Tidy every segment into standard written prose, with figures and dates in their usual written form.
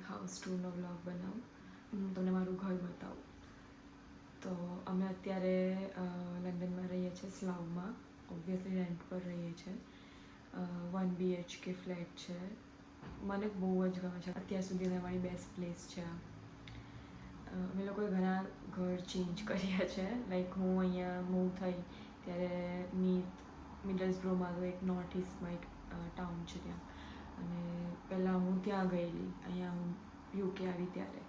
House ટૂરનો vlog બનાવું. હું તમને મારું ઘર બતાવું. તો અમે અત્યારે લંડનમાં રહીએ છીએ, સ્લાવમાં. ઓબ્વિયસલી રેન્ટ પર રહીએ છીએ. 1 BHK ફ્લેટ છે. મને બહુ જ ગમે છે. અત્યાર સુધીની અમારી બેસ્ટ પ્લેસ છે આ. અમે લોકોએ ઘણા ઘર ચેન્જ કર્યા છે. લાઈક હું અહીંયા મૂવ થઈ ત્યારે મિડલ્સબ્રોમાં એક નોર્થ ઇસ્ટમાં એક ટાઉન છે ત્યાં, અને પહેલાં હું ત્યાં ગયેલી. અહીંયા હું UK આવી ત્યારે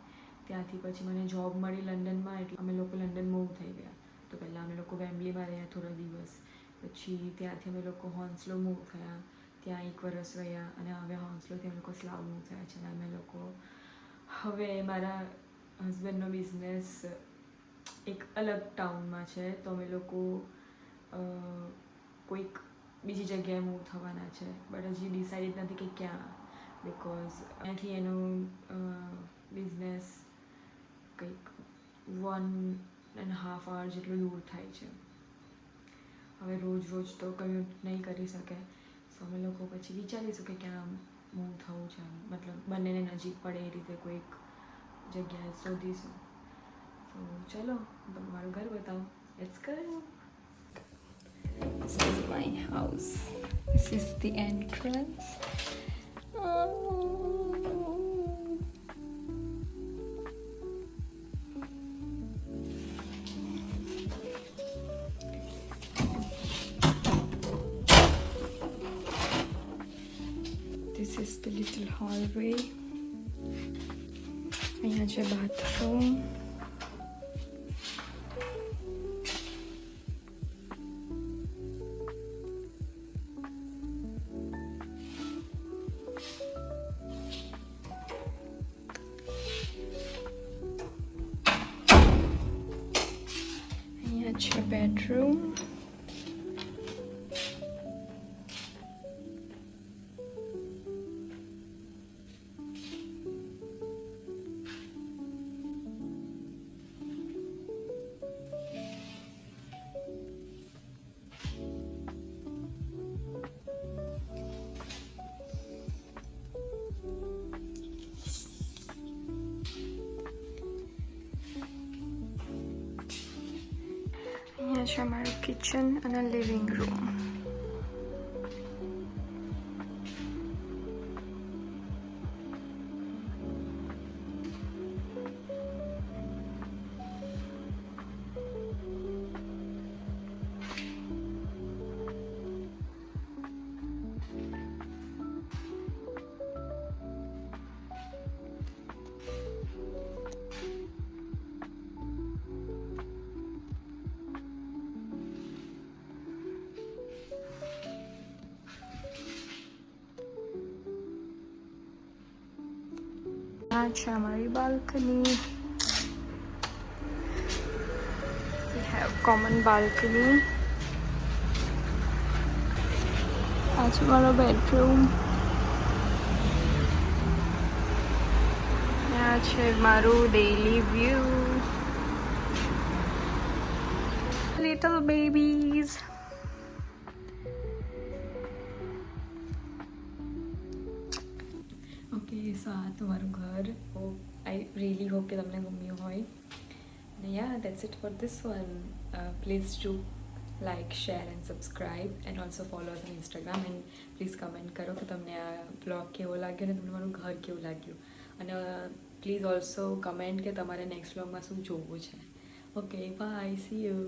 ત્યાંથી પછી મને જોબ મળી લંડનમાં, એટલે અમે લોકો લંડન મૂવ થઈ ગયા. તો પહેલાં અમે લોકો વેમ્બલીમાં રહ્યા થોડા દિવસ, પછી ત્યાંથી અમે લોકો હોન્સલો મૂવ થયા, ત્યાં 1 વર્ષ રહ્યા, અને હવે હોન્સલોથી અમે લોકો સ્લાવ મૂવ થયા છે. અને અમે લોકો હવે મારા હસબન્ડનો બિઝનેસ એક અલગ ટાઉનમાં છે, તો અમે લોકો કોઈક બીજી જગ્યાએ મૂવ થવાના છે, બટ હજી ડિસાઇડ નથી કે ક્યાં, બિકોઝ અહીંયાથી એનું બિઝનેસ કંઈક 1.5 hour જેટલું દૂર થાય છે. હવે રોજ તો કમ્યુટ નહીં કરી શકે, સો અમે લોકો પછી વિચારીશું કે ક્યાં મૂવ થવું છે, મતલબ બંનેને નજીક પડે એ રીતે કોઈક જગ્યાએ શોધીશું. તો ચલો તમને મારું ઘર બતાવું. Let's go. This is my house. This is the entrance. This is the little hallway. અહીંયા છે bathroom. અહીંયા છે bedroom. અહીંયા છે અમારું કિચન અને લિવિંગ રૂમ. આ છે અમારી balcony. We have common balcony. આ છે મારો બેડરૂમ. આ છે મારું daily view. Little babies. Okay, so આ તમારું ઘર. આઈ રિયલી હોપ કે તમને ગમ્યું હોય. અને yeah, that's it for this one. Please do like, share and subscribe, and also follow us on Instagram. And please comment કરો કે તમને આ બ્લોગ કેવો લાગ્યો અને તમને મારું ઘર કેવું લાગ્યું. અને પ્લીઝ ઓલ્સો કમેન્ટ કે તમારે નેક્સ્ટ બ્લોગમાં શું જોવું છે. Okay, bye, see you.